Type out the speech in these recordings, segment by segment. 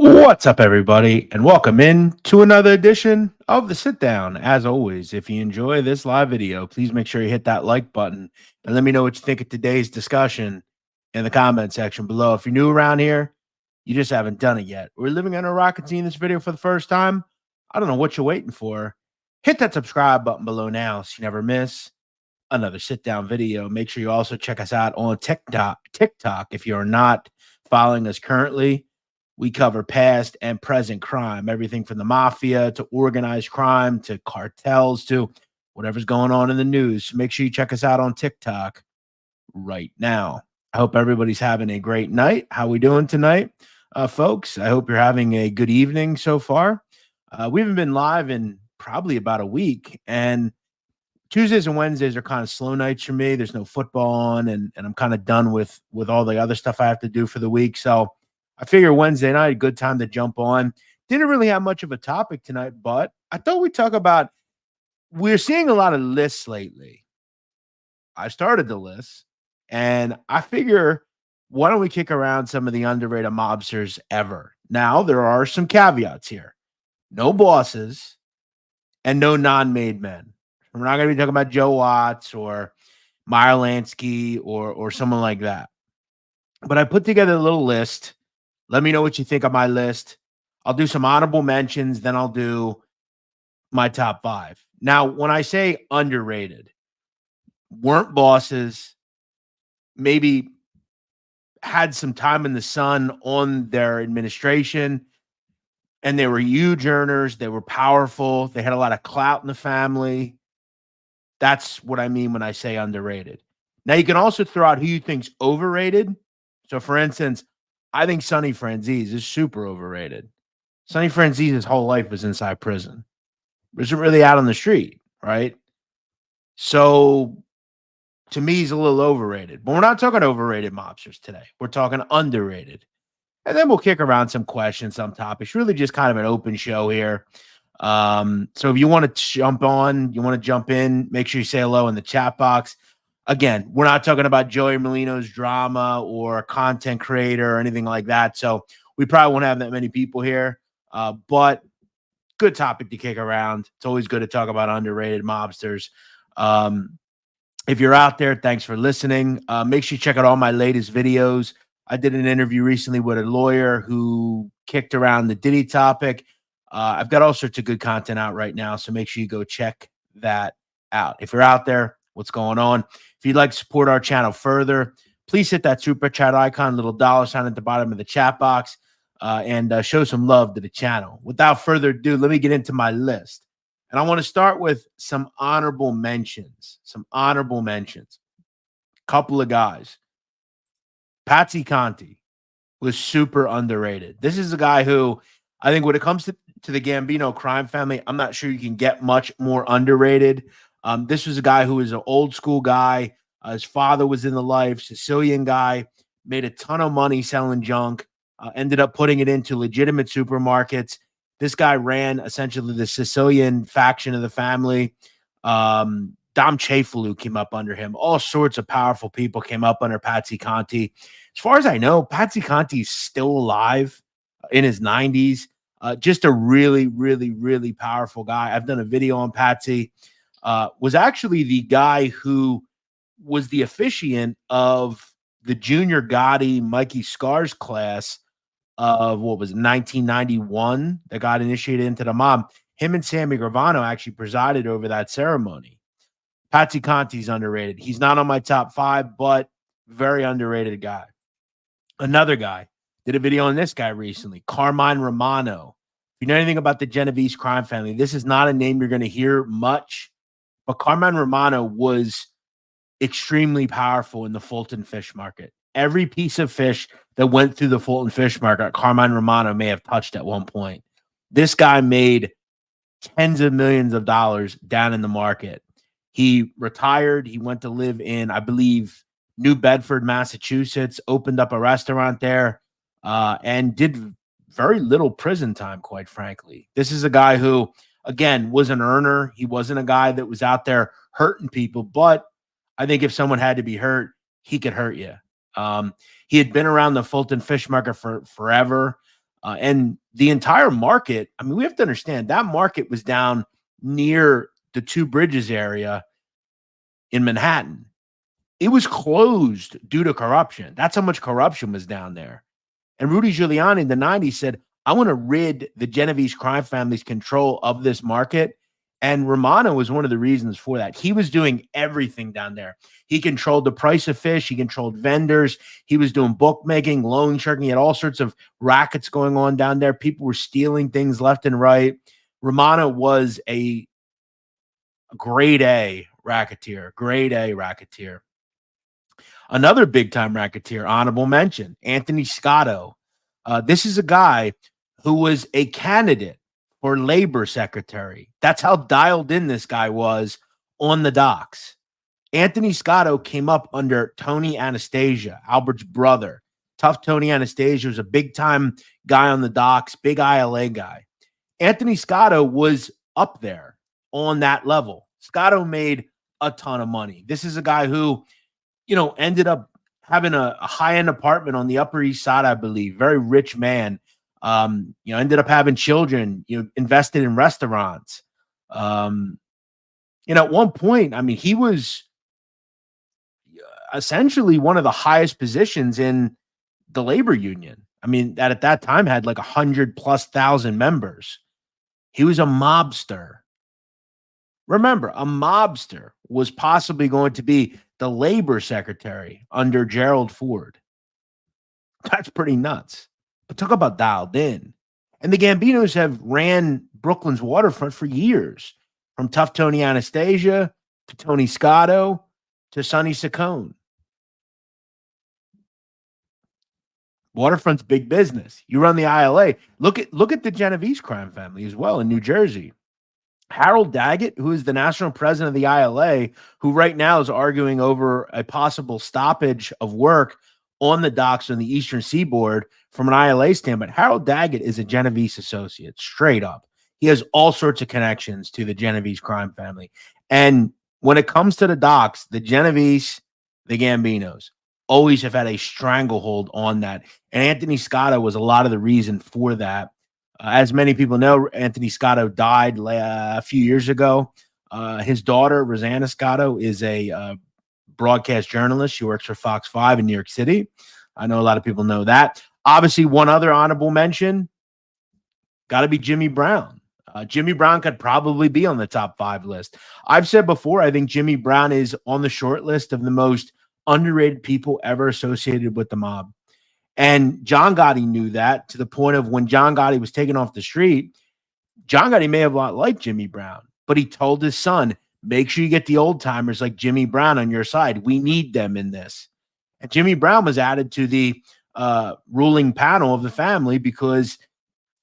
What's up, everybody, and welcome in to another edition of the Sit Down. As always, if you enjoy this live video, please make sure you hit that like button and let me know what you think of today's discussion in the comment section below. If you're new around here, you just haven't done it yet. We're living under a rocket in this video for the first time. I don't know what you're waiting for. Hit that subscribe button below now so you never miss another sit down video. Make sure you also check us out on TikTok. If you're not following us currently, we cover past and present crime, everything from the mafia to organized crime to cartels to whatever's going on in the news. Make sure you check us out on TikTok right now. I hope everybody's having a great night. How we doing tonight, folks? I hope you're having a good evening so far. We haven't been live in probably about a week, and Tuesdays and Wednesdays are kind of slow nights for me. There's no football on, and I'm kind of done with all the other stuff I have to do for the week. So I figure Wednesday night, a good time to jump on. Didn't really have much of a topic tonight, but I thought we'd talk about, we're seeing a lot of lists lately. I started the list, and I figure, why don't we kick around some of the underrated mobsters ever? Now, there are some caveats here. No bosses and no non-made men. We're not going to be talking about Joe Watts or Meyer Lansky or someone like that. But I put together a little list. Let me know what you think of my list. I'll do some honorable mentions, then I'll do my top five. Now, when I say underrated, weren't bosses, maybe had some time in the sun on their administration, and they were huge earners. They were powerful. They had a lot of clout in the family. That's what I mean when I say underrated. Now, you can also throw out who you think's overrated. So, for instance, I think Sonny Franzese is super overrated. Sonny Franzese's whole life was inside prison. He wasn't really out on the street, right? So, to me, he's a little overrated. But we're not talking overrated mobsters today. We're talking underrated. And then we'll kick around some questions, some topics. Really just kind of an open show here. So if you want to jump on, you want to jump in, make sure you say hello in the chat box. Again, we're not talking about Joey Molino's drama or content creator or anything like that. So we probably won't have that many people here. But good topic to kick around. It's always good to talk about underrated mobsters. If you're out there, thanks for listening. Make sure you check out all my latest videos. I did an interview recently with a lawyer who kicked around the Diddy topic. I've got all sorts of good content out right now, so make sure you go check that out. If you're out there, what's going on? If you'd like to support our channel further, please hit that super chat icon, little dollar sign at the bottom of the chat box, and show some love to the channel. Without further ado, let me get into my list. And I want to start with some honorable mentions. Couple of guys. Patsy Conti was super underrated. This is a guy who I think when it comes to the Gambino crime family, I'm not sure you can get much more underrated. This was a guy who was an old school guy. His father was in the life, Sicilian guy, made a ton of money selling junk, ended up putting it into legitimate supermarkets. This guy ran essentially the Sicilian faction of the family. Dom Chafalou came up under him. All sorts of powerful people came up under Patsy Conti. As far as I know, Patsy Conti is still alive in his 90s. Just a really, really, really powerful guy. I've done a video on Patsy. Was actually the guy who was the officiant of the Junior Gotti Mikey Scars class of what was it, 1991 that got initiated into the mob. Him and Sammy Gravano actually presided over that ceremony. Patsy Conti's underrated. He's not on my top five, but very underrated guy. Another guy, did a video on this guy recently, Carmine Romano. If you know anything about the Genovese crime family, this is not a name you're going to hear much, but Carmine Romano was extremely powerful in the Fulton fish market. Every piece of fish that went through the Fulton fish market, Carmine Romano may have touched at one point. This guy made tens of millions of dollars down in the market. He retired. He went to live in, I believe, New Bedford, Massachusetts, opened up a restaurant there, and did very little prison time, quite frankly. This is a guy who, again, was an earner. He wasn't a guy that was out there hurting people, but I think if someone had to be hurt, he could hurt you. He had been around the Fulton fish market for forever. And the entire market, I mean, we have to understand that market was down near the Two Bridges area in Manhattan. It was closed due to corruption. That's how much corruption was down there. And Rudy Giuliani in the 90s said, I want to rid the Genovese crime family's control of this market. And Romano was one of the reasons for that. He was doing everything down there. He controlled the price of fish. He controlled vendors. He was doing bookmaking, loan sharking. He had all sorts of rackets going on down there. People were stealing things left and right. Romano was a grade A racketeer, grade A racketeer. Another big-time racketeer, honorable mention, Anthony Scotto. This is a guy who was a candidate for labor secretary. That's how dialed in this guy was on the docks. Anthony Scotto came up under Tony Anastasia, Albert's brother. Tough Tony Anastasia was a big-time guy on the docks, big ILA guy. Anthony Scotto was up there on that level. Scotto made a ton of money. This is a guy who, ended up having a high-end apartment on the Upper East Side, I believe. Very rich man. Ended up having children, invested in restaurants. At one point, I mean, he was essentially one of the highest positions in the labor union. I mean, that at that time had like 100,000+ members. He was a mobster. Remember, a mobster was possibly going to be the labor secretary under Gerald Ford. That's pretty nuts. But talk about dialed in. And the Gambinos have ran Brooklyn's waterfront for years, from tough Tony Anastasia to Tony Scotto to Sonny Saccone. Waterfront's big business. You run the ILA. Look at the Genovese crime family as well in New Jersey. Harold Daggett, who is the national president of the ILA, who right now is arguing over a possible stoppage of work on the docks on the Eastern Seaboard from an ILA standpoint. Harold Daggett is a Genovese associate, straight up. He has all sorts of connections to the Genovese crime family. And when it comes to the docks, the Genovese, the Gambinos, always have had a stranglehold on that. And Anthony Scotto was a lot of the reason for that. As many people know, Anthony Scotto died a few years ago. His daughter, Rosanna Scotto, is a broadcast journalist. She works for Fox 5 in New York City. I know a lot of people know that. Obviously, one other honorable mention, got to be Jimmy Brown. Jimmy Brown could probably be on the top 5 list. I've said before, I think Jimmy Brown is on the short list of the most underrated people ever associated with the mob. And John Gotti knew that, to the point of when John Gotti was taken off the street, John Gotti may have not liked Jimmy Brown, but he told his son, make sure you get the old timers like Jimmy Brown on your side. We need them in this. And Jimmy Brown was added to the ruling panel of the family because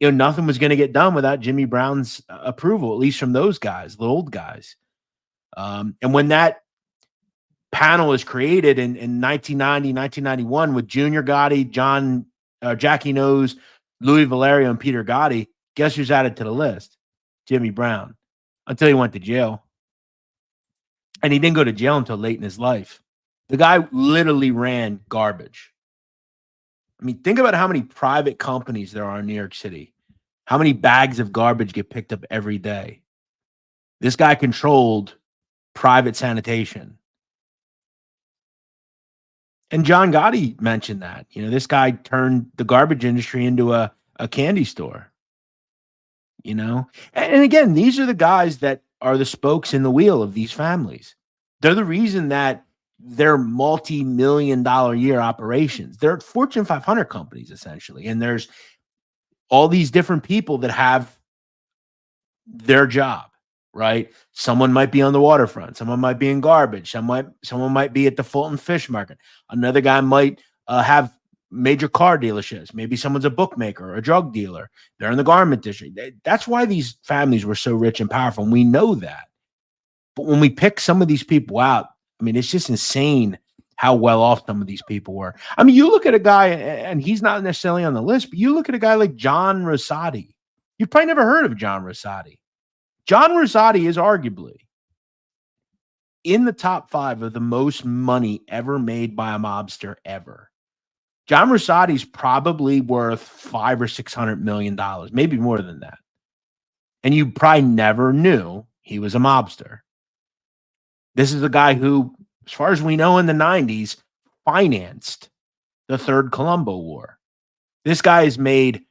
nothing was going to get done without Jimmy Brown's approval, at least from those guys, the old guys. And when that panel is created in 1990, 1991 with Junior Gotti, Jackie Nose, Louis Valerio, and Peter Gotti, guess who's added to the list? Jimmy Brown, until he went to jail. And he didn't go to jail until late in his life. The guy literally ran garbage. I mean, think about how many private companies there are in New York City. How many bags of garbage get picked up every day? This guy controlled private sanitation. And John Gotti mentioned that. This guy turned the garbage industry into a candy store. And again, these are the guys that are the spokes in the wheel of these families. They're the reason that they're multi-million-dollar year operations. They're Fortune 500 companies, essentially. And there's all these different people that have their job, right? Someone might be on the waterfront. Someone might be in garbage. Someone might be at the Fulton Fish Market. Another guy might have major car dealerships. Maybe someone's a bookmaker or a drug dealer. They're in the garment district. That's why these families were so rich and powerful. And we know that. But when we pick some of these people out, I mean, it's just insane how well off some of these people were. I mean, you look at a guy, and he's not necessarily on the list, but you look at a guy like John Rosati. You've probably never heard of John Rosati. John Rosati is arguably in the top 5 of the most money ever made by a mobster ever. John Rosati's probably worth $500 or $600 million, maybe more than that. And you probably never knew he was a mobster. This is a guy who, as far as we know, in the 90s, financed the Third Colombo War. This guy has made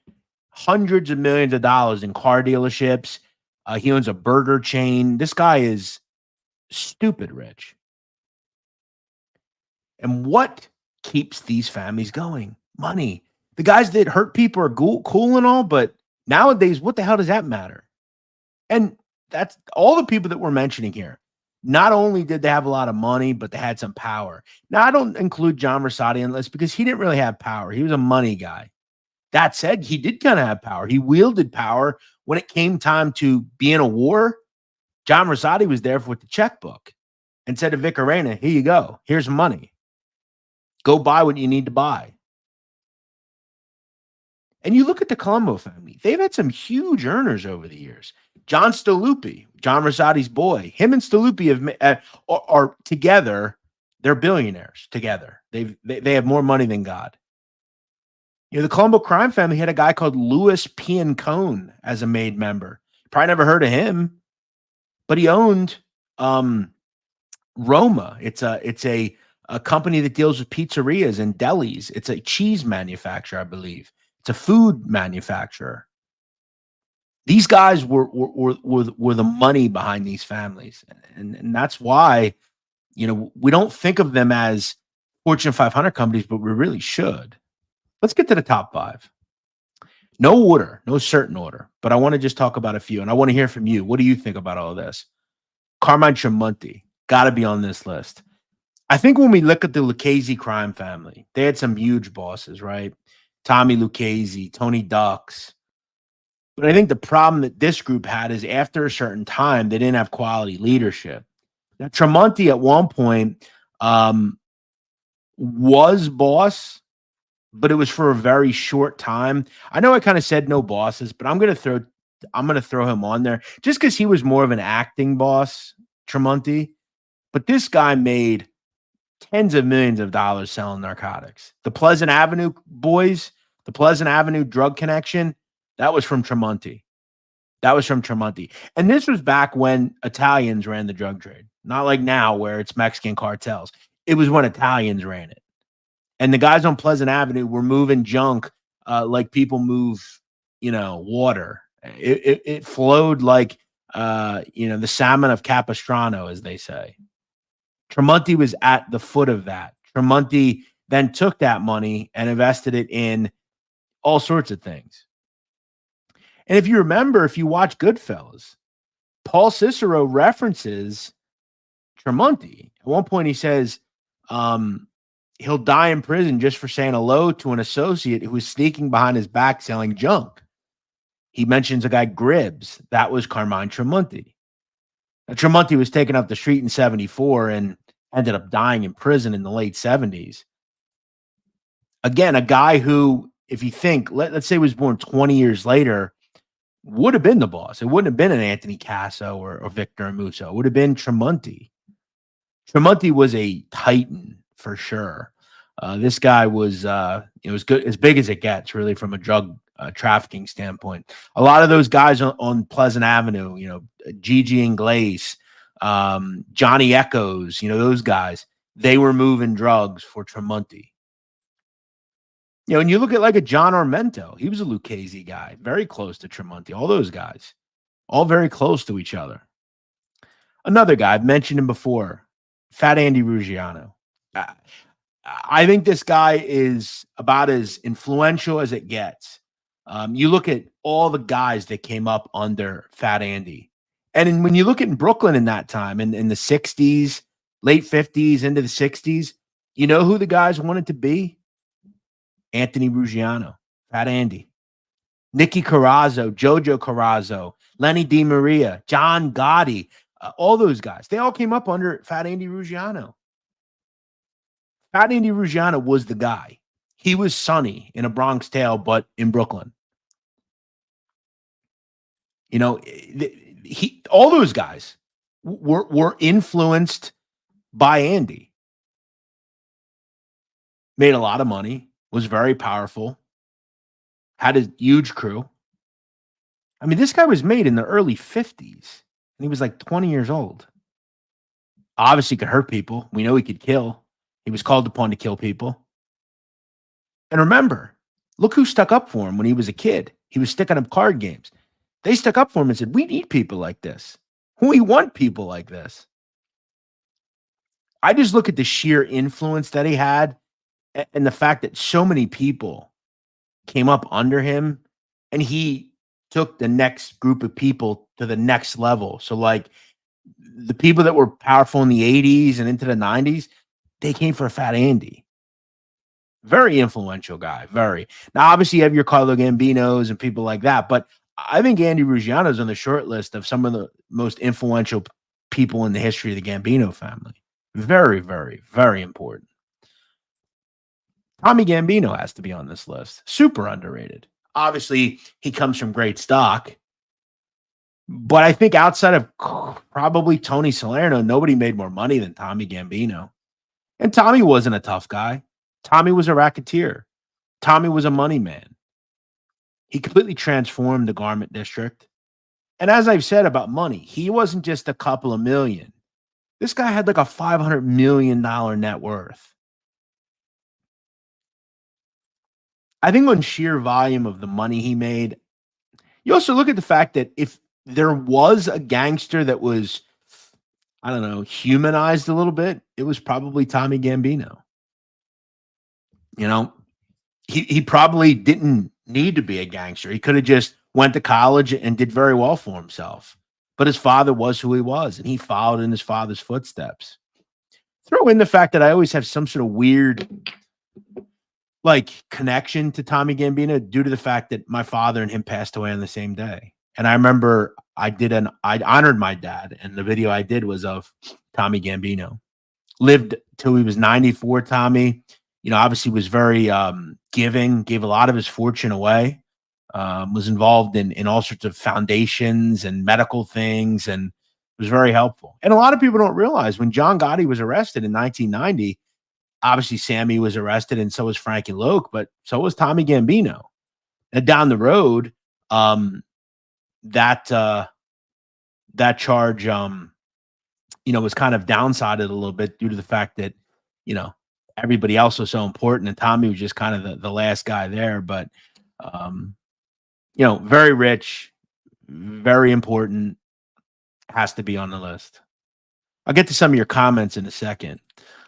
hundreds of millions of dollars in car dealerships. He owns a burger chain. This guy is stupid rich. And what keeps these families going? Money. The guys that hurt people are cool and all, but nowadays, what the hell does that matter? And that's all the people that we're mentioning here. Not only did they have a lot of money, but they had some power. Now, I don't include John Rosati in this because he didn't really have power. He was a money guy. That said, he did kind of have power. He wielded power when it came time to be in a war. John Rosati was there with the checkbook and said to Vic Arena, here you go. Here's money. Go buy what you need to buy. And you look at the Colombo family. They've had some huge earners over the years. John Staluppi, John Rosati's boy, him and Staluppi are together. They're billionaires together. They have more money than God. You know, the Colombo crime family had a guy called Louis Piancone as a made member. Probably never heard of him, but he owned Roma. It's a company that deals with pizzerias and delis. It's a cheese manufacturer, I believe. It's a food manufacturer. These guys were the money behind these families, and that's why, you know, we don't think of them as Fortune 500 companies, but we really should. Let's get to the top 5. No order, no certain order, but I want to just talk about a few, and I want to hear from you. What do you think about all this? Carmine Tremonti, got to be on this list. I think when we look at the Lucchese crime family, they had some huge bosses, right? Tommy Lucchese, Tony Ducks. But I think the problem that this group had is after a certain time, they didn't have quality leadership. Now, Tremonti at one point was boss, but it was for a very short time. I know I kind of said no bosses, but I'm gonna throw him on there just because he was more of an acting boss, Tremonti. But this guy made tens of millions of dollars selling narcotics. The Pleasant Avenue boys, the Pleasant Avenue drug connection, that was from Tremonti. And this was back when Italians ran the drug trade. Not like now where it's Mexican cartels. It was when Italians ran it. And the guys on Pleasant Avenue were moving junk like people move, water. It flowed like, the salmon of Capistrano, as they say. Tremonti was at the foot of that. Tremonti then took that money and invested it in all sorts of things. And if you remember, if you watch Goodfellas, Paul Cicero references Tremonti. At one point, he says he'll die in prison just for saying hello to an associate who was sneaking behind his back selling junk. He mentions a guy, Gribbs. That was Carmine Tremonti. Now, Tremonti was taken up the street in 1974 and ended up dying in prison in the late 1970s. Again, a guy who, if you think, let's say was born 20 years later, would have been the boss. It wouldn't have been an Anthony Casso or Victor Amuso. It would have been Tremonti. Tremonti was a titan for sure. This guy was, was good, as big as it gets, really, from a drug trafficking standpoint. A lot of those guys on Pleasant Avenue, Gigi and Glaze, Johnny Echoes, those guys, they were moving drugs for Tremonti. And you look at like a John Armento, he was a Lucchese guy, very close to Tremonti. All those guys, all very close to each other. Another guy, I've mentioned him before, Fat Andy Ruggiano. I think this guy is about as influential as it gets. You look at all the guys that came up under Fat Andy. And when you look at Brooklyn in that time, in the 60s, late 50s, into the 60s, you know who the guys wanted to be? Anthony Ruggiano, Fat Andy, Nicky Carrazzo, Jojo Carrazzo, Lenny DiMaria, John Gotti, all those guys. They all came up under Fat Andy Ruggiano. Fat Andy Ruggiano was the guy. He was Sonny in A Bronx Tale, but in Brooklyn. All those guys were influenced by Andy. Made a lot of money, was very powerful, had a huge crew. I mean, this guy was made in the early 50s, and he was like 20 years old. Obviously, could hurt people. We know he could kill. He was called upon to kill people. And remember, look who stuck up for him when he was a kid. He was sticking up card games. They stuck up for him and said, "We need people like this. We want people like this." I just look at the sheer influence that he had and the fact that so many people came up under him and he took the next group of people to the next level. So, like, the people that were powerful in the 80s and into the 90s, they came for a Fat Andy. Very influential guy, very. Now, obviously, you have your Carlo Gambinos and people like that, but I think Andy Ruggiano's on the short list of some of the most influential people in the history of the Gambino family. Very, very, very important. Tommy Gambino has to be on this list. Super underrated. Obviously, he comes from great stock, but I think outside of probably Tony Salerno, nobody made more money than Tommy Gambino. And Tommy wasn't a tough guy. Tommy was a racketeer. Tommy was a money man. He completely transformed the garment district. And as I've said about money, he wasn't just a couple of million. This guy had like a $500 million net worth. I think on sheer volume of the money he made, you also look at the fact that if there was a gangster that was, I don't know, humanized a little bit, it was probably Tommy Gambino. You know, he probably didn't need to be a gangster. He could have just went to college and did very well for himself. But his father was who he was, and he followed in his father's footsteps. Throw in the fact that I always have some sort of weird like connection to Tommy Gambino due to the fact that my father and him passed away on the same day. And I remember I honored my dad, and the video I did was of Tommy Gambino. Lived till he was 94, Tommy. You know, obviously was very giving, gave a lot of his fortune away, was involved in all sorts of foundations and medical things, and was very helpful. And a lot of people don't realize when John Gotti was arrested in 1990, obviously Sammy was arrested and so was Frankie Loke, but so was Tommy Gambino. And down the road, that charge, was kind of downsided a little bit due to the fact that, everybody else was so important and Tommy was just kind of the last guy there. But, very rich, very important, has to be on the list. I'll get to some of your comments in a second.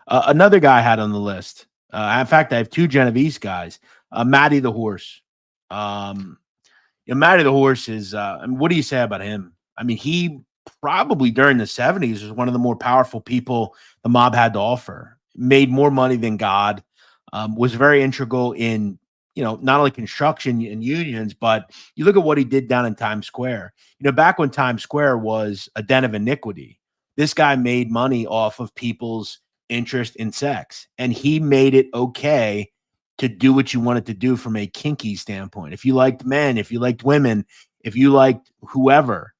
Another guy I had on the list. In fact, I have two Genovese guys. Matty the Horse. Matty the Horse is, what do you say about him? I mean, he probably during the 70s was one of the more powerful people the mob had to offer. Made more money than God. Was very integral in, not only construction and unions, but you look at what he did down in Times Square. Back when Times Square was a den of iniquity, this guy made money off of people's interest in sex, and he made it okay to do what you wanted to do from a kinky standpoint. If you liked men, if you liked women, if you liked whoever,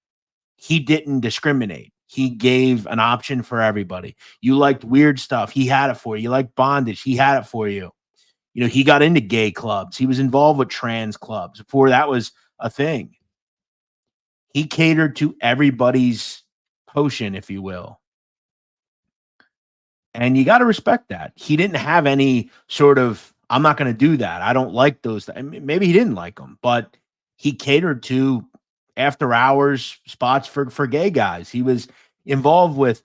he didn't discriminate. He gave an option for everybody. You liked weird stuff, he had it for you. You liked bondage, he had it for you. He got into gay clubs. He was involved with trans clubs before that was a thing. He catered to everybody's potion, if you will. And you got to respect that. He didn't have any sort of, I'm not going to do that. I don't like those. Maybe he didn't like them, but he catered to after hours spots for gay guys. He was involved with,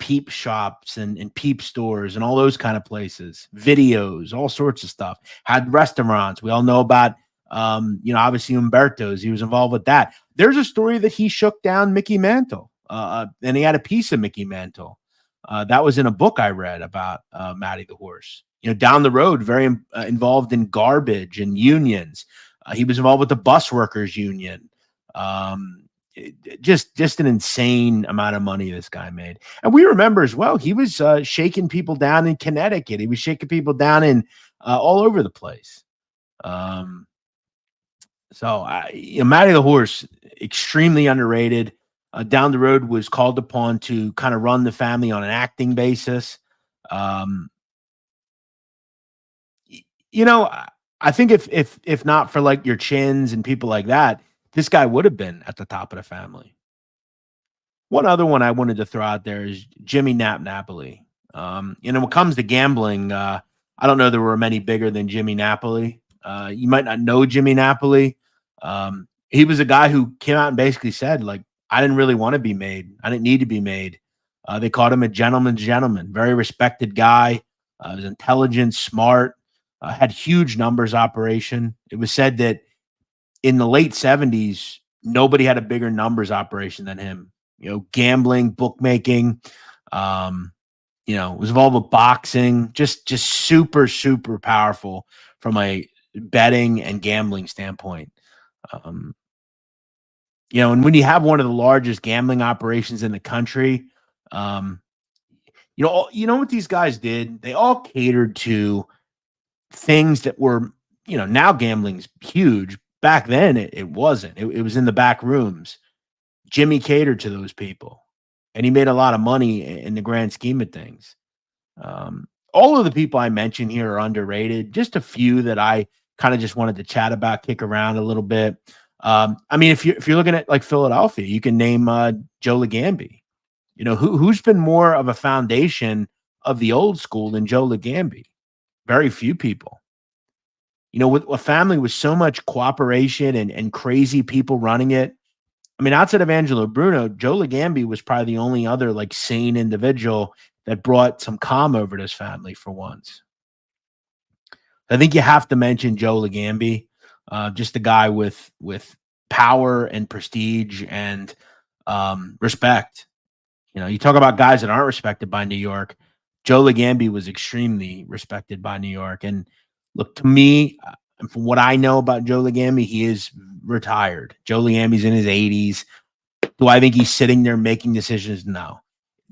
peep shops and peep stores and all those kind of places, videos, all sorts of stuff. Had restaurants. We all know about, obviously Umberto's. He was involved with that. There's a story that he shook down Mickey Mantle, and he had a piece of Mickey Mantle. That was in a book I read about Matty the Horse. Down the road, very involved in garbage and unions. He was involved with the bus workers union. Just an insane amount of money this guy made. And we remember as well, he was shaking people down in Connecticut. He was shaking people down in all over the place. Matty the Horse, extremely underrated. Down the road was called upon to kind of run the family on an acting basis. You know, I think if not for like your Chins and people like that, this guy would have been at the top of the family. One other one I wanted to throw out there is Jimmy Napoli. When it comes to gambling, I don't know there were many bigger than Jimmy Napoli. You might not know Jimmy Napoli. He was a guy who came out and basically said, like, I didn't really want to be made. I didn't need to be made. They called him a gentleman's gentleman, very respected guy. Was intelligent, smart, had huge numbers operation. It was said that in the late 70s, nobody had a bigger numbers operation than him. Gambling, bookmaking, was involved with boxing, just super, super powerful from a betting and gambling standpoint. Um, and when you have one of the largest gambling operations in the country, um, what these guys did? They all catered to things that were, now gambling's huge. Back then, it wasn't. It was in the back rooms. Jimmy catered to those people, and he made a lot of money in the grand scheme of things. All of the people I mentioned here are underrated. Just a few that I kind of just wanted to chat about, kick around a little bit. If you're looking at like Philadelphia, you can name Joe Legambi. Who's been more of a foundation of the old school than Joe Legambi? Very few people. With a family with so much cooperation and crazy people running it. Outside of Angelo Bruno, Joe Legambi was probably the only other like sane individual that brought some calm over this family for once. I think you have to mention Joe Legambi, just a guy with power and prestige and respect. You talk about guys that aren't respected by New York. Joe Legambi was extremely respected by New York. And look, to me, from what I know about Joe Legambi, he is retired. Joe Legambi's in his 80s. Do I think he's sitting there making decisions? No.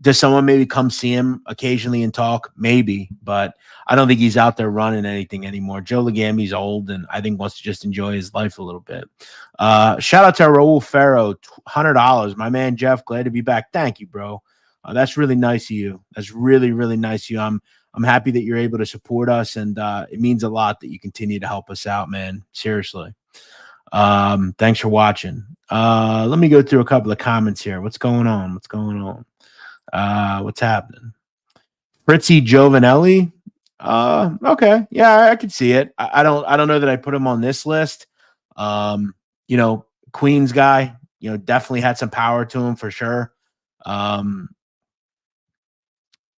Does someone maybe come see him occasionally and talk? Maybe, but I don't think he's out there running anything anymore. Joe Legambi's old and I think wants to just enjoy his life a little bit. Shout out to Raul Ferro, $100. My man Jeff, glad to be back. Thank you, bro. That's really nice of you. That's really, really nice of you. I'm happy that you're able to support us, and it means a lot that you continue to help us out, man. Seriously. Thanks for watching. Let me go through a couple of comments here. What's going on? What's happening? Fritzy Giovanelli. Okay. Yeah, I could see it. I don't know that I put him on this list. Queens guy, definitely had some power to him for sure.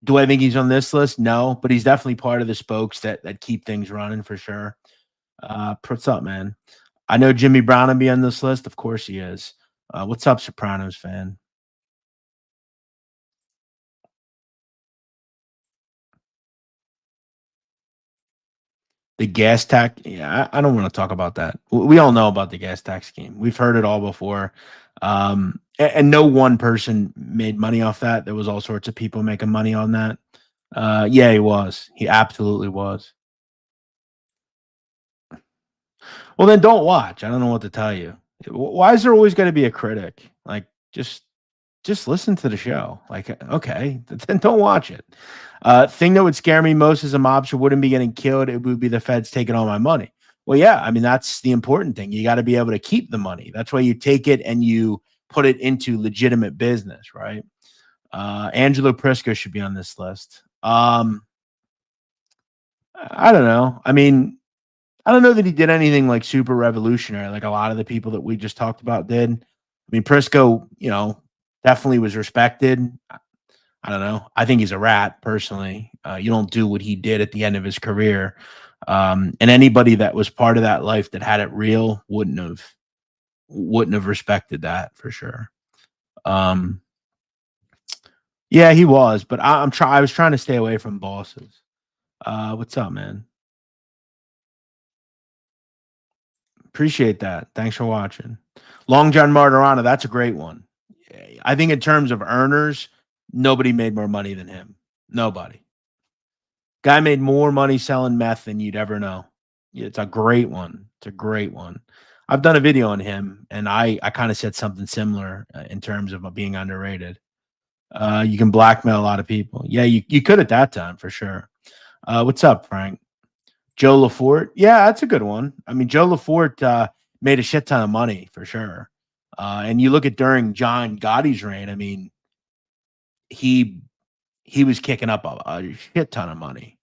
Do I think he's on this list? No, but he's definitely part of the spokes that keep things running for sure. What's up, man? I know Jimmy Brown will be on this list. Of course he is. What's up, Sopranos fan? The gas tax. Yeah, I don't want to talk about that. We all know about the gas tax scheme. We've heard it all before. And no one person made money off that. There was all sorts of people making money on that. Yeah, he was. He absolutely was. Well, then don't watch. I don't know what to tell you. Why is there always going to be a critic? Like, just listen to the show. Like, okay, then don't watch it. Thing that would scare me most as a mobster wouldn't be getting killed. It would be the feds taking all my money. Well, yeah, that's the important thing. You got to be able to keep the money. That's why you take it and you put it into legitimate business, right? Angelo Prisco should be on this list. I don't know. I don't know that he did anything like super revolutionary, like a lot of the people that we just talked about did. Prisco, definitely was respected. I don't know. I think he's a rat personally. You don't do what he did at the end of his career. And anybody that was part of that life that had it real wouldn't have respected that for sure. Yeah, he was, but I was trying to stay away from bosses. What's up, man? Appreciate that. Thanks for watching. Long John Martirana, that's a great one. I think in terms of earners, nobody made more money than him. Nobody. Guy made more money selling meth than you'd ever know. It's a great one. It's a great one. I've done a video on him, and I kind of said something similar in terms of being underrated. You can blackmail a lot of people. Yeah, you could at that time for sure. What's up, Frank? Joe Lafort. Yeah, that's a good one. I mean, Joe Lafort made a shit ton of money for sure. And you look at during John Gotti's reign, I mean, he he was kicking up a shit ton of money.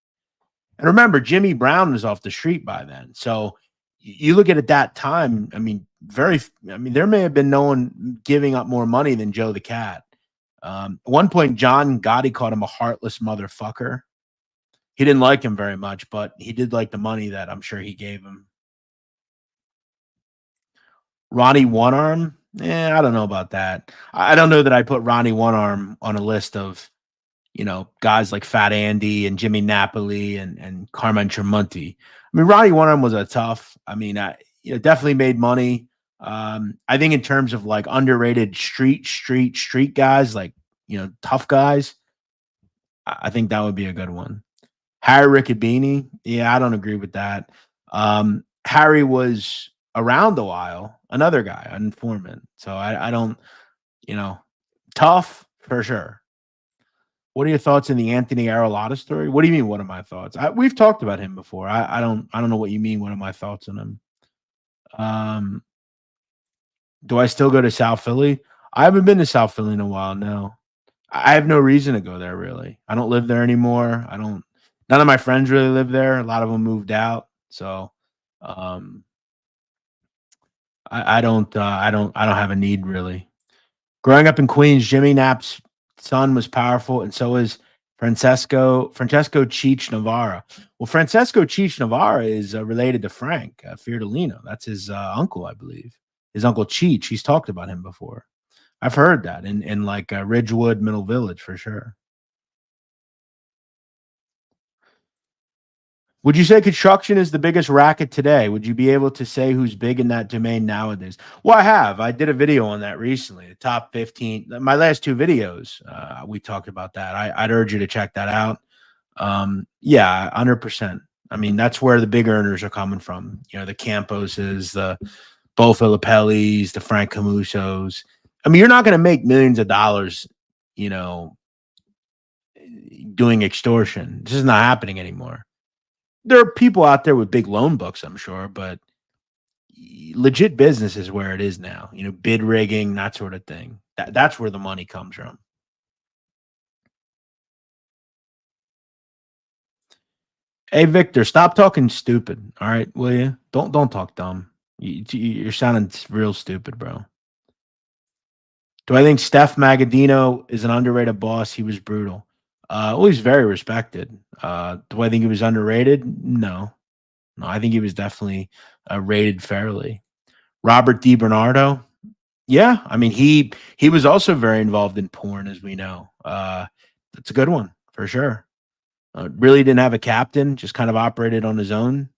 And remember, Jimmy Brown was off the street by then. So you look at that time, I mean, there may have been no one giving up more money than Joe the Cat. At one point, John Gotti called him a heartless motherfucker. He didn't like him very much, but he did like the money that I'm sure he gave him. Ronnie One Arm? I don't know about that. I don't know that I put Ronnie One Arm on a list of, guys like Fat Andy and Jimmy Napoli and Carmine Tremonti. I mean, Ronnie One Arm was a tough. I mean, definitely made money. I think in terms of like underrated street guys, like tough guys, I think that would be a good one. Harry Riccobene, yeah, I don't agree with that. Harry was around a while, another guy, an informant. So I don't, you know, tough for sure. What are your thoughts in the Anthony Aralotta story? What do you mean? What are my thoughts? We've talked about him before. I don't know what you mean. What are my thoughts on him? Um, do I still go to South Philly? I haven't been to South Philly in a while. No, I have no reason to go there. Really, I don't live there anymore. I don't. None of my friends really live there. A lot of them moved out. So, um, I don't have a need really. Growing up in Queens, Jimmy Knapp's son was powerful, and so is Francesco Cheech Navarra. Well, Francesco Cheech Navarra is related to Frank Fiordolino. That's his uncle, I believe. His uncle Cheech. He's talked about him before. I've heard that in like Ridgewood, Middle Village for sure. Would you say construction is the biggest racket today? Would you be able to say who's big in that domain nowadays? Well, I have. I did a video on that recently. The top 15. My last two videos, we talked about that. I'd urge you to check that out. Yeah, 100%. I mean, that's where the big earners are coming from. The Camposes, the Bo Filippellis, the Frank Camusos. I mean, you're not going to make millions of dollars, you know, doing extortion. This is not happening anymore. There are people out there with big loan books, I'm sure, but legit business is where it is now. Bid rigging, that sort of thing. That's where the money comes from. Hey Victor, stop talking stupid. All right, will you? Don't talk dumb. You're sounding real stupid, bro. Do I think Steph Magadino is an underrated boss? He was brutal. Well, he's very respected. Do I think he was underrated? No. No, I think he was definitely rated fairly. Robert DiBernardo, yeah, I mean he was also very involved in porn, as we know. That's a good one for sure. Really didn't have a captain, just kind of operated on his own.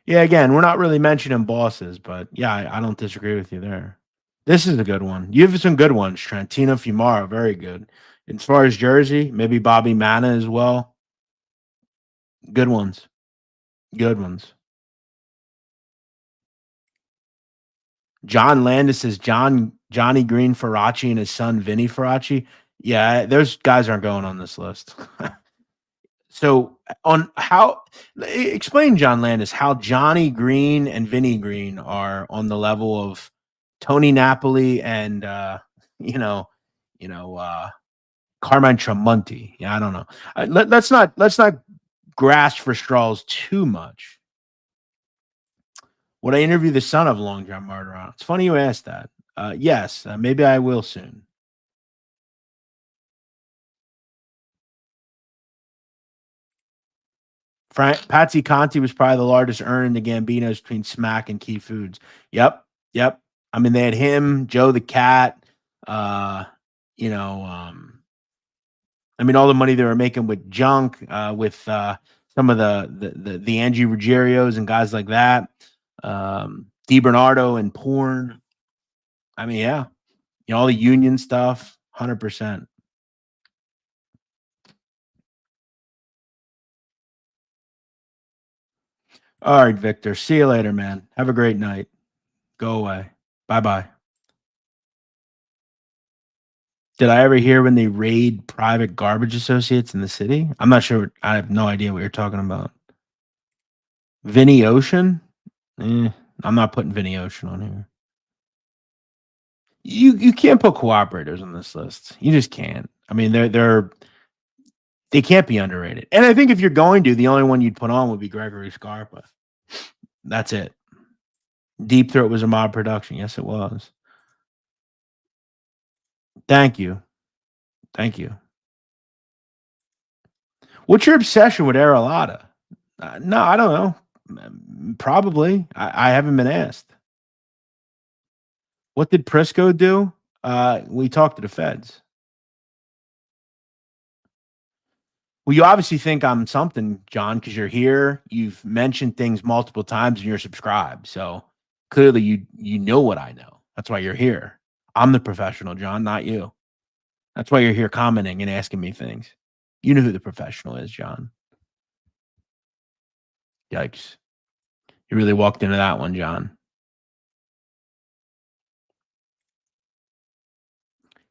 Yeah, again, we're not really mentioning bosses, but yeah, I don't disagree with you there. This is a good one. You have some good ones, Trentino Fumara, very good. As far as Jersey, maybe Bobby Mana as well. Good ones. Good ones. John Landis is Johnny Green Faraci and his son Vinny Faraci. Yeah, those guys aren't going on this list. So on how explain John Landis how Johnny Green and Vinny Green are on the level of Tony Napoli and you know, Carmine Tramonti. Yeah, I don't know. Let's not grasp for straws too much. Would I interview the son of Long John Martirano? It's funny you asked that. Yes, maybe I will soon. Patsy Conti was probably the largest earner in the Gambinos between Smack and Key Foods. Yep, yep. I mean, they had him, Joe the Cat. Uh, you know, I mean, all the money they were making with junk, with some of the Angie Ruggerios and guys like that. DiBernardo and porn. I mean, yeah, all the union stuff, 100%. All right, Victor. See you later, man. Have a great night. Go away. Bye bye. Did I ever hear when they raid private garbage associates in the city? I'm not sure. I have no idea what you're talking about. Vinny Ocean? I'm not putting Vinny Ocean on here. You can't put cooperators on this list. You just can't. I mean, they can't be underrated. And I think if you're going to, the only one you'd put on would be Gregory Scarpa. That's it. Deep Throat was a mob production. Yes, it was. Thank you. Thank you. What's your obsession with Aralata? No, I don't know. Probably. I haven't been asked. What did Prisco do? We talked to the feds. Well, you obviously think I'm something, John, because you're here. You've mentioned things multiple times and you're subscribed. So clearly you know what I know. That's why you're here. I'm the professional, John, not you. That's why you're here commenting and asking me things. You know who the professional is, John. Yikes. You really walked into that one, John.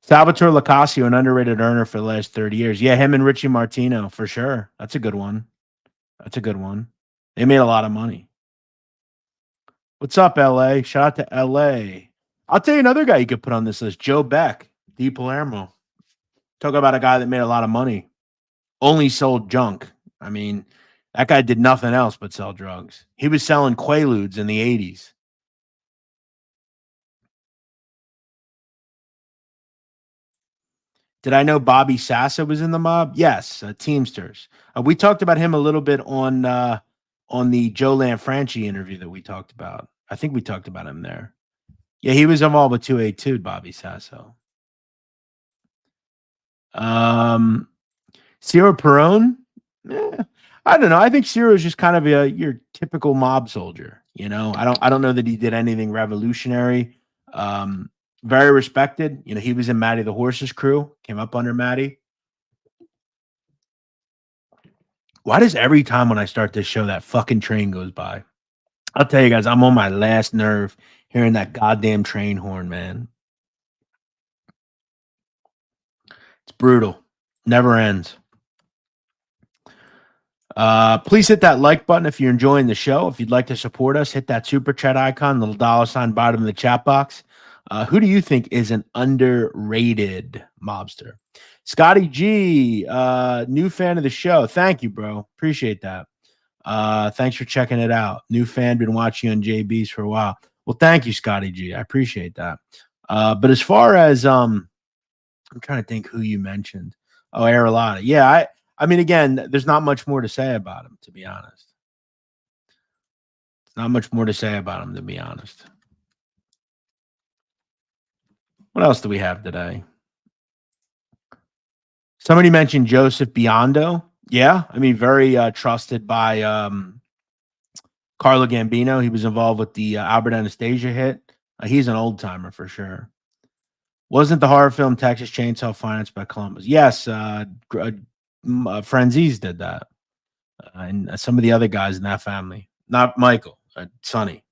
Salvatore Lacasio, an underrated earner for the last 30 years. Yeah, him and Richie Martino, for sure. That's a good one. That's a good one. They made a lot of money. What's up, LA? Shout out to LA. I'll tell you another guy you could put on this list, Joe Beck, Di Palermo. Talk about a guy that made a lot of money. Only sold junk. I mean, that guy did nothing else but sell drugs. He was selling Quaaludes in the 80s. Did I know Bobby Sassa was in the mob? Yes, Teamsters. We talked about him a little bit on the Joe Lanfranchi interview that we talked about. I think we talked about him there. Yeah, he was involved with 282, Bobby Sasso. Ciro Perone? I don't know. I think Ciro is just kind of your typical mob soldier. You know, I don't know that he did anything revolutionary. Very respected. You know, he was in Matty the Horse's crew, came up under Matty. Why does every time when I start this show that fucking train goes by? I'll tell you guys, I'm on my last nerve hearing that goddamn train horn, man. It's brutal. Never ends. Please hit that like button if you're enjoying the show. If you'd like to support us, hit that super chat icon, little $ bottom of the chat box. Who do you think is an underrated mobster? Scotty G, new fan of the show. Thank you, bro. Appreciate that. Thanks for checking it out. New fan, been watching on JB's for a while. Well, thank you, Scotty G. I appreciate that. But as far as I'm trying to think who you mentioned. Oh, Aralata. Yeah, I mean, again, there's not much more to say about him, to be honest. There's not much more to say about him, to be honest. What else do we have today? Somebody mentioned Joseph Biondo. Yeah, I mean, very trusted by Carlo Gambino. He was involved with the Albert Anastasia hit. He's an old timer for sure. Wasn't the horror film Texas Chainsaw financed by Columbus? Yes, Franzese did that, and some of the other guys in that family. Not Michael, Sonny.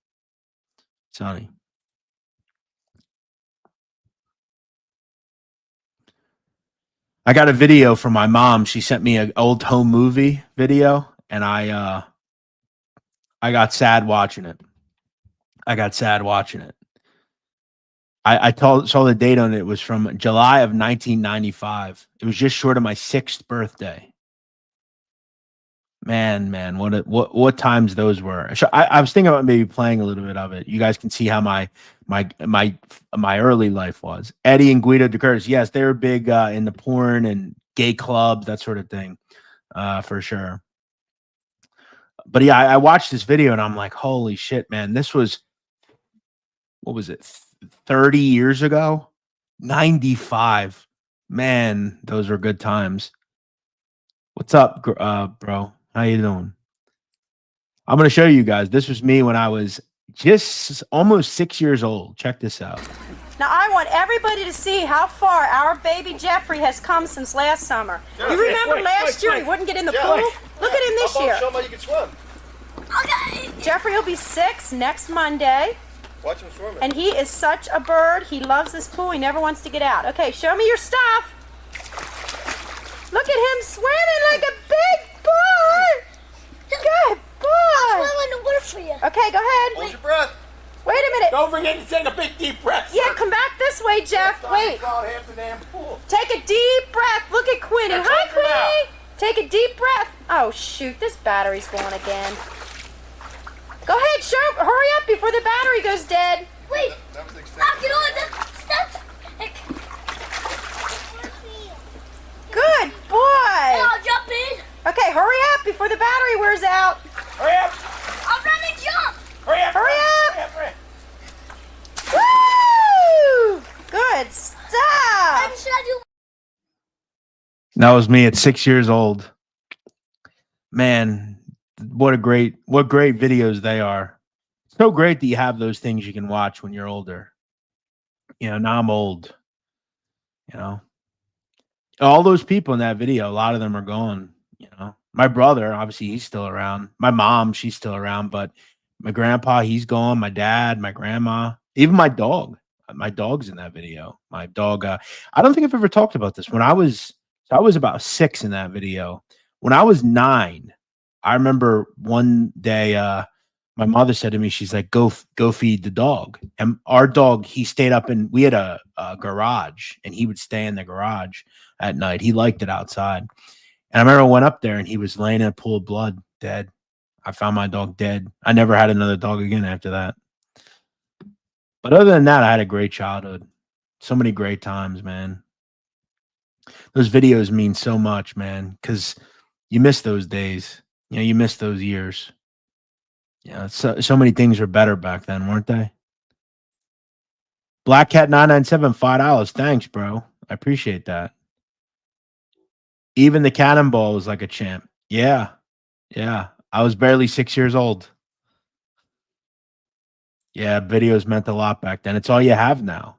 I got a video from my mom. She sent me an old home movie video, and I got sad watching it. I saw the date on it. It was from July of 1995. It was just short of my 6th birthday. Man, what times those were. So I was thinking about maybe playing a little bit of it. You guys can see how my early life was. Eddie and Guido DeCurtis, yes, they were big in the porn and gay clubs, that sort of thing, for sure. But yeah, I watched this video and I'm like, holy shit, man, this was, what was it, 30 years ago? 95. Man, those were good times. What's up, bro? How you doing? I'm going to show you guys. This was me when I was just almost 6 years old. Check this out. Now, I want everybody to see how far our baby Jeffrey has come since last summer. You remember last year he wouldn't get in the pool? Look at him this year. Show him how you can swim. Okay. Jeffrey will be 6 next Monday. Watch him swimming. And he is such a bird. He loves this pool. He never wants to get out. Okay, show me your stuff. Look at him swimming like a big boy. Good boy. I'll swim in the water for you. Okay, go ahead. Hold your breath. Wait a minute. Don't forget to take a big deep breath. Yeah, come back this way, Jeff. Wait. Half the damn pool. Take a deep breath. Look at Quinny. Now Hi, check him out. Quinny. Take a deep breath. Oh, shoot. This battery's going again. Go ahead. Hurry up before the battery goes dead. Wait. I'll get on the steps. Good boy. And I'll jump in. Okay, hurry up before the battery wears out. Hurry up. I'll run and jump. Hurry up. Hurry up. Hurry up. Woo! Good I'm stuff. sure you. That was me at 6 years old. Man, what great videos they are. So great that you have those things you can watch when you're older. You know, now I'm old. You know, all those people in that video, a lot of them are gone. You know, my brother, obviously, he's still around. My mom, she's still around, but my grandpa, he's gone. My dad, my grandma, even my dog. My dog's in that video. My dog. I don't think I've ever talked about this. I was about 6 in that video. When I was 9, I remember one day my mother said to me, she's like, go feed the dog. And our dog, he stayed up we had a garage, and he would stay in the garage at night. He liked it outside. And I remember I went up there and he was laying in a pool of blood, dead. I found my dog dead. I never had another dog again after that. But other than that, I had a great childhood. So many great times, man. Those videos mean so much, man, because you miss those days. You know, you miss those years. Yeah, so many things were better back then, weren't they? Black Cat 997, $5. Thanks, bro. I appreciate that. Even the Cannonball was like a champ. Yeah. I was barely 6 years old. Yeah, videos meant a lot back then. It's all you have now.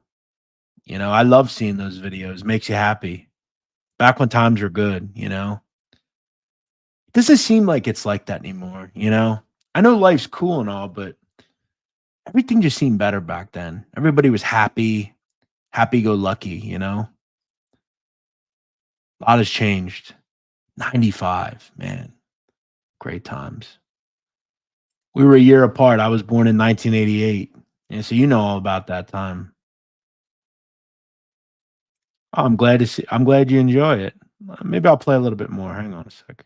You know, I love seeing those videos. Makes you happy. Back when times were good, you know. It doesn't seem like it's like that anymore, you know. I know life's cool and all, but everything just seemed better back then. Everybody was happy, happy-go-lucky, you know. A lot has changed. 95, man. Great times. We were a year apart. I was born in 1988. And so you know all about that time. Oh, I'm glad you enjoy it. Maybe I'll play a little bit more. Hang on a sec.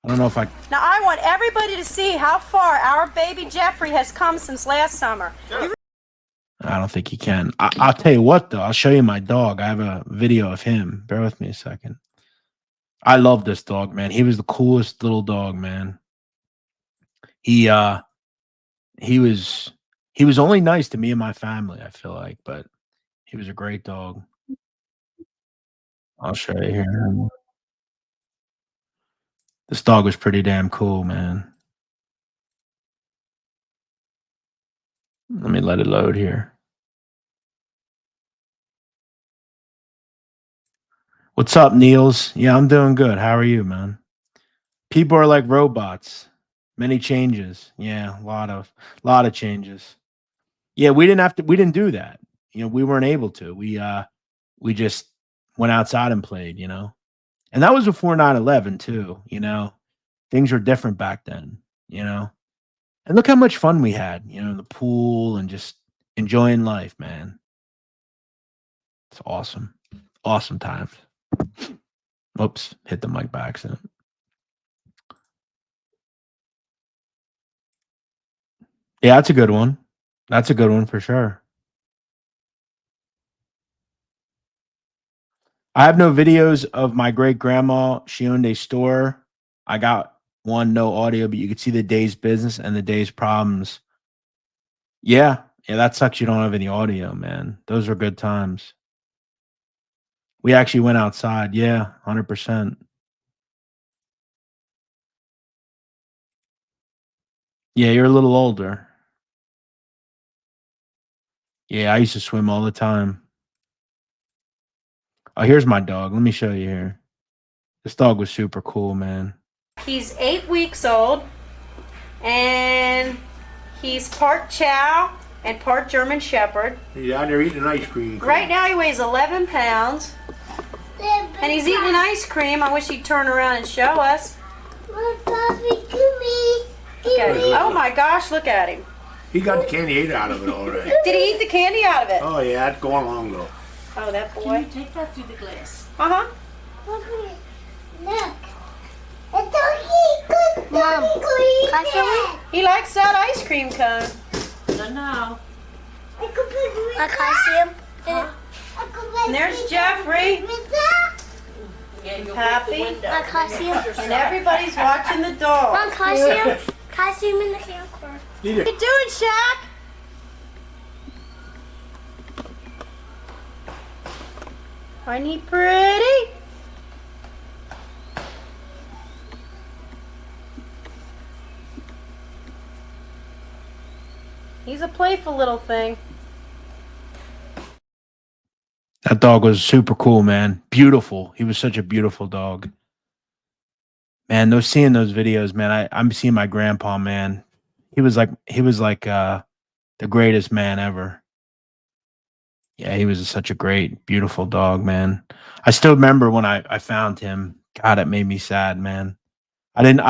I don't know if I... Now, I want everybody to see how far our baby Jeffrey has come since last summer. I don't think he can. I'll tell you what, though. I'll show you my dog. I have a video of him. Bear with me a second. I love this dog, man. He was the coolest little dog, man. He was only nice to me and my family, I feel like, but he was a great dog. I'll show you here. This dog was pretty damn cool, man. Let me let it load here. What's up, Niels? Yeah, I'm doing good. How are you, man? People are like robots. Many changes. Yeah, a lot of changes. Yeah, we didn't do that. You know, we weren't able to. We just went outside and played, you know. And that was before 9/11 too, you know. Things were different back then, you know. And look how much fun we had, you know, in the pool and just enjoying life, man. It's awesome. Awesome times. Oops, hit the mic by accident. Yeah, that's a good one. That's a good one for sure. I have no videos of my great grandma. She owned a store. I got one, no audio, but you could see the day's business and the day's problems. Yeah, that sucks. You don't have any audio, man. Those are good times. We actually went outside. Yeah, 100%. Yeah, you're a little older. Yeah, I used to swim all the time. Oh, here's my dog. Let me show you here. This dog was super cool, man. He's 8 weeks old, and he's part chow, and part German Shepherd. He's out there eating an ice cream cone. Right now he weighs 11 pounds. And he's eating an ice cream. I wish he'd turn around and show us. Okay. Oh my gosh, look at him. He got the candy ate out of it already. Did he eat the candy out of it? Oh yeah, that's going long though. Oh, that boy. Can you take that through the glass? Uh-huh. Look. Mom, can I show it? He likes that ice cream cone. No. Can I see him? And there's Jeffrey. Yeah, you'll Happy. break the window. Can I see him? And everybody's watching the dog. Mom, can I see him? Can I see him in the camera? What you doing, Shaq? Aren't he pretty? He's a playful little thing. That dog was super cool, man. Beautiful. He was such a beautiful dog. Man, seeing those videos, man, I'm seeing my grandpa, man. He was like the greatest man ever. Yeah, he was such a great, beautiful dog, man. I still remember when I found him. God, it made me sad, man. I didn't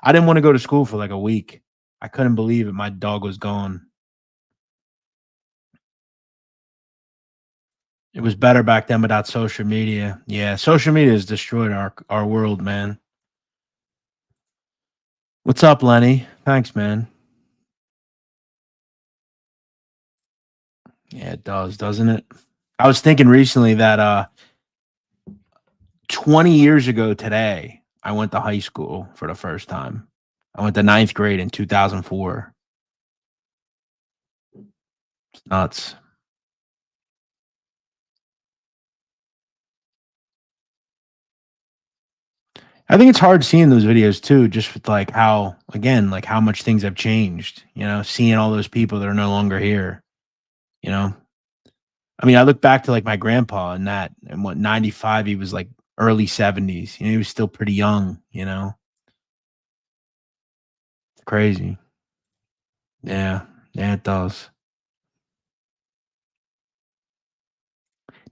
want to go to school for like a week. I couldn't believe it. My dog was gone. It was better back then without social media. Yeah, social media has destroyed our world, man. What's up, Lenny? Thanks, man. Yeah, it does, doesn't it? I was thinking recently that 20 years ago today, I went to high school for the first time. I went to 9th grade in 2004. It's nuts. I think it's hard seeing those videos too, just with like how much things have changed, seeing all those people that are no longer here, I mean, I look back to like my grandpa and what, 95, he was like early 70s, he was still pretty young, It's crazy. Yeah, it does.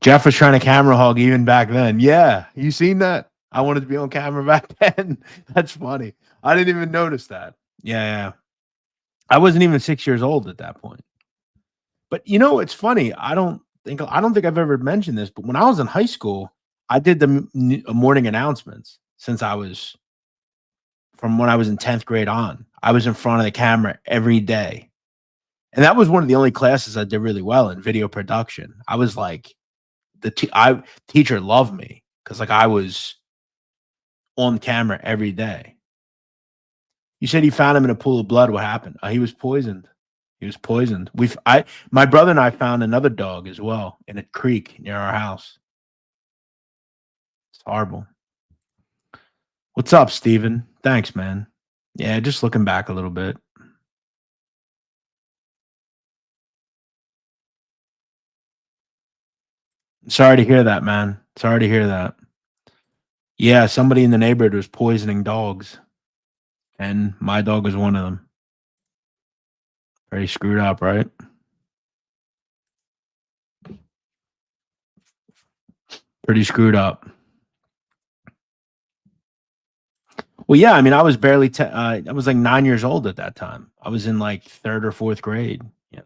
Jeff was trying to camera hog even back then. Yeah, you seen that? I wanted to be on camera back then. That's funny. I didn't even notice that. Yeah. I wasn't even 6 years old at that point. But it's funny. I don't think I've ever mentioned this, but when I was in high school, I did the morning announcements from when I was in 10th grade on. I was in front of the camera every day. And that was one of the only classes I did really well in, video production. I was like, teacher loved me because like I was on camera every day. You said you found him in a pool of blood. What happened? He was poisoned. My brother and I found another dog as well in a creek near our house. It's horrible. What's up, Steven? Thanks, man. Yeah, just looking back a little bit. Sorry to hear that, man. Sorry to hear that. Yeah, somebody in the neighborhood was poisoning dogs, and my dog was one of them. Pretty screwed up, right? Pretty screwed up. Well, yeah, I mean, I was barely, I was like 9 years old at that time. I was in like 3rd or 4th grade, It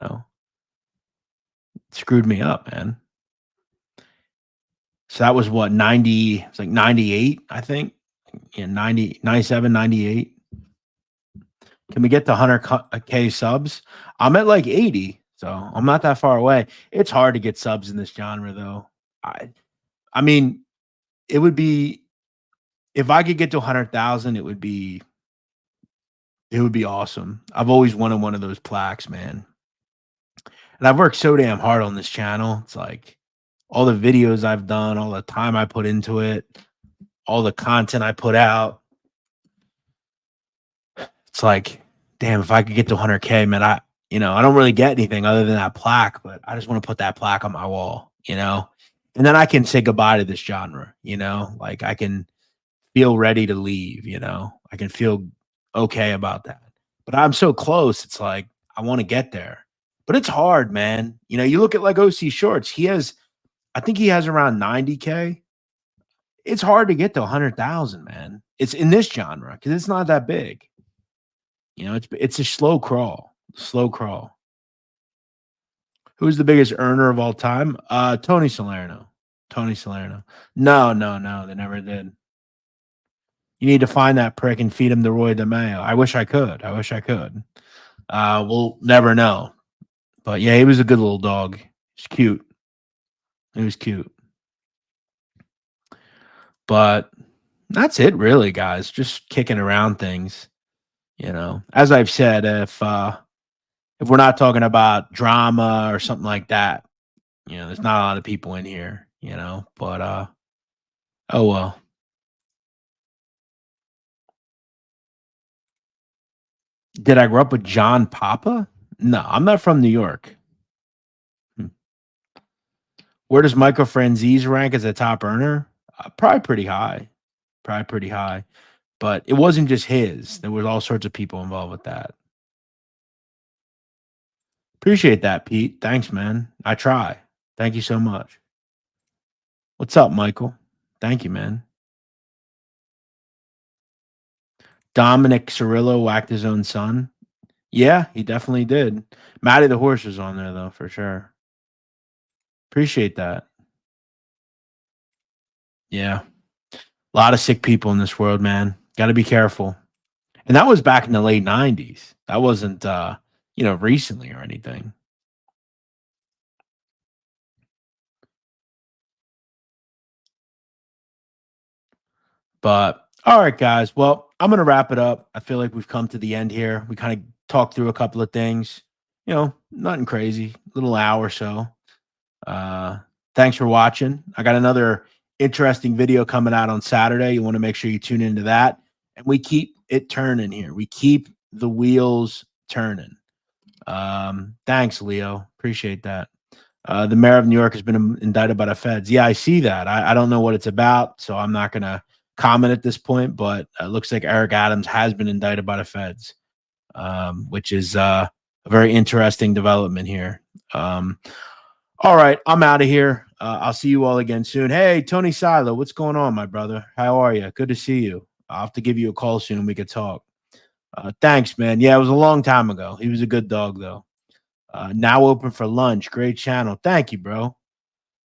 screwed me up, man. So that was what, 90, it's like 98, I think. Yeah, 90, 97, 98. Can we get to 100K subs? I'm at like 80, so I'm not that far away. It's hard to get subs in this genre, though. I mean, it would be, if I could get to 100,000, it would be awesome. I've always wanted one of those plaques, man. And I've worked so damn hard on this channel. It's like all the videos I've done, all the time I put into it, all the content I put out. It's like, damn, if I could get to 100K, man, I don't really get anything other than that plaque, but I just want to put that plaque on my wall, and then I can say goodbye to this genre, like I can feel ready to leave, I can feel okay about that. But I'm so close. It's like, I want to get there, But it's hard, man. You know, you look at like OC Shorts. I think he has around 90K. It's hard to get to 100,000, man. It's in this genre because it's not that big. You know, it's a slow crawl. Slow crawl. Who's the biggest earner of all time? Tony Salerno. Tony Salerno. No, they never did. You need to find that prick and feed him the Roy DeMeo. I wish I could. We'll never know. But yeah, he was a good little dog. He's cute. He was cute. But that's it, really, guys. Just kicking around things. You know, as I've said, if we're not talking about drama or something like that, you know, there's not a lot of people in here, you know, but oh well. Did I grow up with John Papa? No, I'm not from New York. Where does Michael Franzese rank as a top earner? Probably pretty high. But it wasn't just his. There was all sorts of people involved with that. Appreciate that, Pete. Thanks, man. I try. Thank you so much. What's up, Michael? Thank you, man. Dominic Cirillo whacked his own son. Yeah, he definitely did. Matty the horse was on there, though, for sure. Appreciate that. Yeah. A lot of sick people in this world, man. Got to be careful. And that was back in the late 90s. That wasn't, recently or anything. But all right, guys. Well, I'm going to wrap it up. I feel like we've come to the end here. We kind of talked through a couple of things, nothing crazy, little hour or so. Thanks for watching. I got another interesting video coming out on Saturday. You want to make sure you tune into that. And we keep it turning here. We keep the wheels turning. Thanks, Leo. Appreciate that. The mayor of New York has been indicted by the feds. Yeah, I see that. I don't know what it's about, so I'm not going to comment at this point, but it looks like Eric Adams has been indicted by the feds, which is a very interesting development here. All right, I'm out of here. I'll see you all again soon. Hey, Tony Silo, what's going on, my brother? How are you? Good to see you. I'll have to give you a call soon and we could talk. Thanks, man. Yeah, it was a long time ago. He was a good dog, though. Now open for lunch. Great channel. Thank you, bro.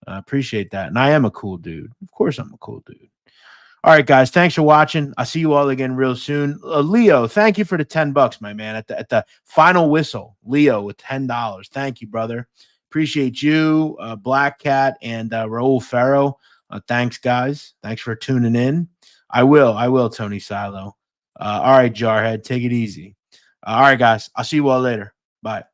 Appreciate that. And I am a cool dude. Of course, I'm a cool dude. All right, guys. Thanks for watching. I'll see you all again real soon. Leo, thank you for the $10, my man. At the final whistle, Leo with $10. Thank you, brother. Appreciate you, Black Cat, and Raul Ferro. Thanks, guys. Thanks for tuning in. I will, Tony Silo. All right, Jarhead, take it easy. All right, guys. I'll see you all later. Bye.